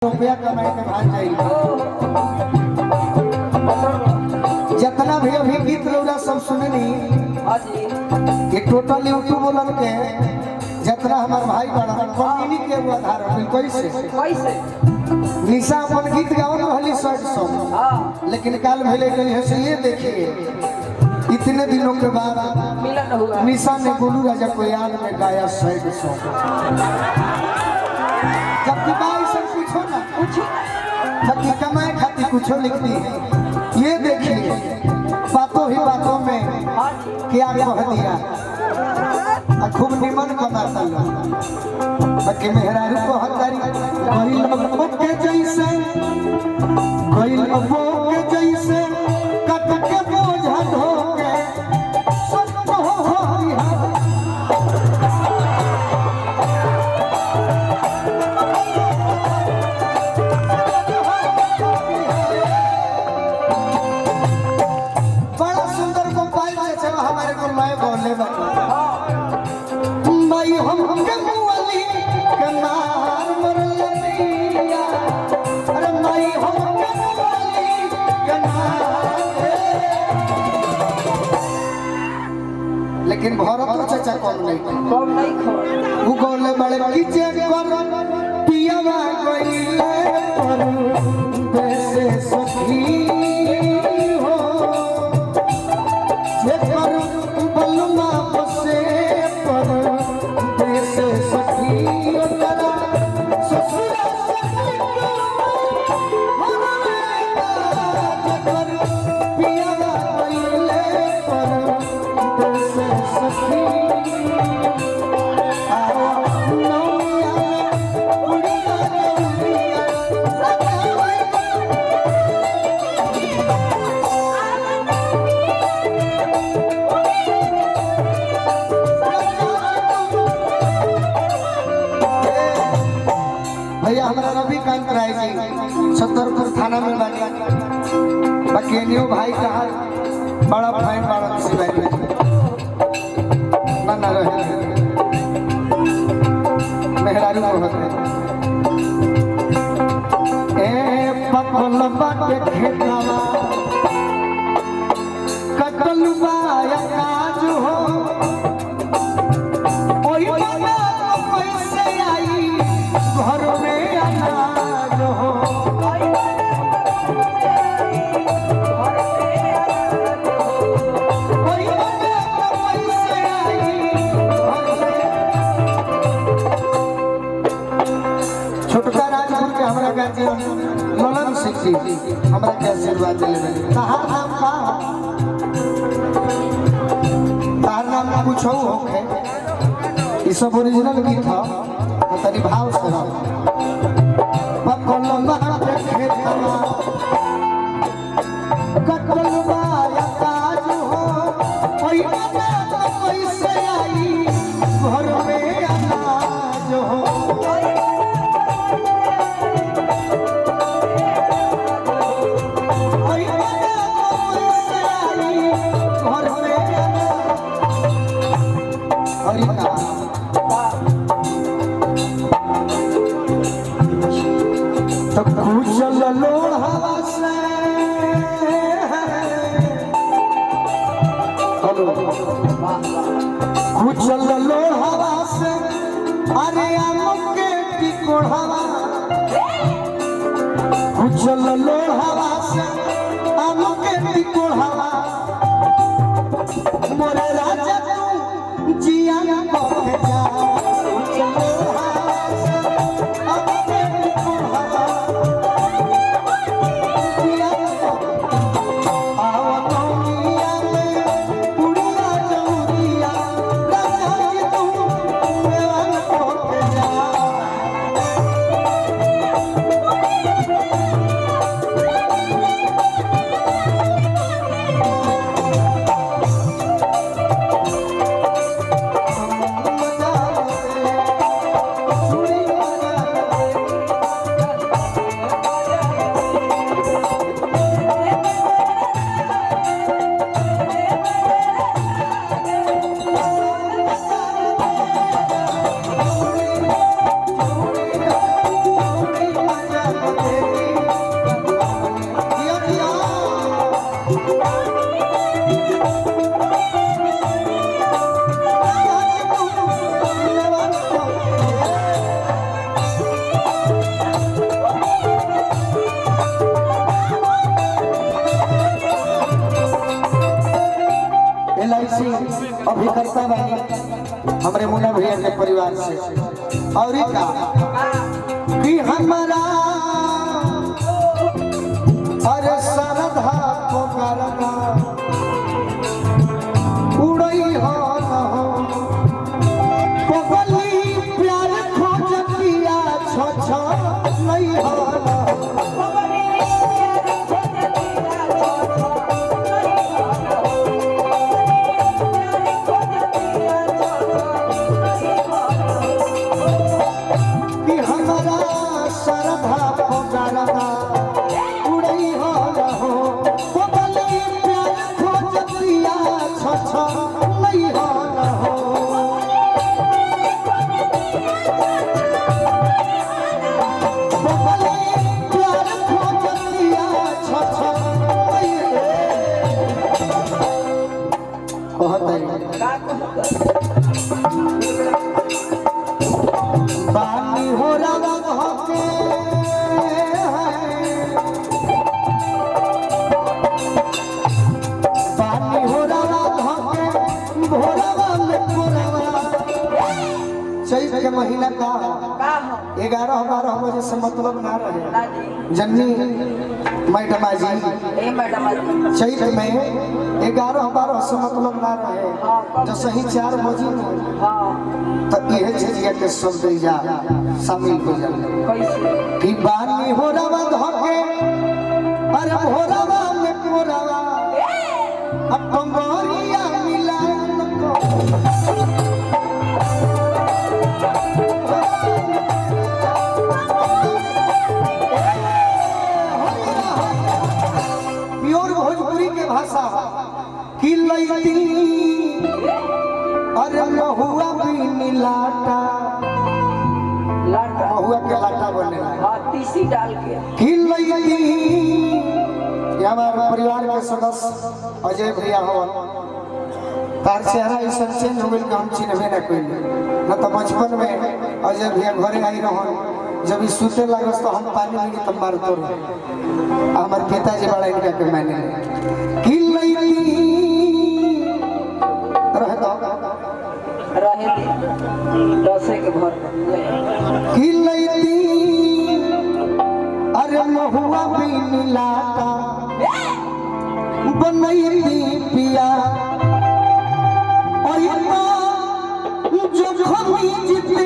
रुपया कमाए के भाग जाइए। जितना भी अभी गीत रौरा सब सुननी ये टोटल यूट्यूब बोलन के जितना हमार भाई बड़ा कम्युनी के वो आधार है। कैसे निशा अपन गीत गावन वाली शर्ट सॉन्ग लेकिन काल भेले गई है से ये देखिए इतने दिनों के बाद मिलन हुआ निशा ने गोलू राजा को याद में गाया शर्ट सॉन्ग। जबकि भाई सब पूछो ना जबकि कमाए खाती कुछ लिखती है। ये देखिए बातों ही बातों में क्या कह दिया खूब निमन कमाता बाकी मेहरारू को हतारी कोई लबो के जैसे कट के बोझा ढोके सब हो बड़ा सुंदर गोपाल जैसे हमारे को मैं बोलने भाई हम वाली कनार मरलिया अरे भाई हम वाली कनार लेकिन भरत चाचा कम नहीं वो गोले बड़े कीचे कर पियावा गइले पर वैसे सखी हो जे कर बलमा बसे पर वैसे सखी हो तेरा ससुरा सखी को जे कर पियावा गइले पर वैसे सखी भैया हमारा रविकांत राय जी छतरपुर थाना में बाकी न्यू भाई कहा बड़ा फाइन बड़ा सिवाय ना रहे मेहरारू होते ए पपल बाटे खेतवा कटलवा काज हो ओई बाबा पैसे आई घर में अनाज हो छोटका राजपुर के हमरा गार्जियन ललन सिंह जी हमरा के आशीर्वाद दिले ताहार नाम का ताहार नाम पूछो होखे ई सब ओरिजिनल गीत था तो तनी भाव से रहो पकलमा के खेतवा कटलवा काज हो ओई बाबा पैसे आई घर में अनाज हो तो कुचल लोड़ हवा से कुचल लोड़ हवा से अरे आम के टिकोड़ हवा कुचल लोड़ हवा से आम के टिकोड़ हवा मोरे राजा तू जिया को जा कुचल फरमाइशी अभिकर्ता बानी हमारे मुन्ना भैया के परिवार से। और ये का कि हमारा अरे सरधा को करना उड़ई हो न हो पगली प्यार खोजतिया छो छो नहीं हो न कि हमारा सरधा को करना उड़ई हो न हो पगली प्यार खोजतिया छो छो नहीं हो न हो बानी हो रवा होके बानी हो रवा होके भोरवा में भोरवा चैत के महीना का 11-12 बजे से मतलब ना रहे जन्नी मैडम जी चैत में 11-12 से मतलब ना रहे जो सही 4 बजे तो यह चीज के शब्द जा शामिल हो जाए कि बानी हो रवा धोके अरे भोरवा में भोरवा अब कंगोरिया मिलान को प्योर भोजपुरी के भाषा कि लैती अरे महुआ भी नीलाटा महुआ के लाटा बने तीसी डाल के कि लैती हमारे परिवार के सदस्य अजय भैया हो तार चेहरा ऐसा चेंज हो गई कि हम चिन्हबे न कोई न तो बचपन में अजय भैया घरे आई रहन जब सुते लगस तो हम पानी में तब मारतो हमारे पिताजी बड़ा इनका के मैंने कि लैती रहे दसे के भर कि लैती अरे महुआ भी नीलाटा बनैती पिया जो खमी जिते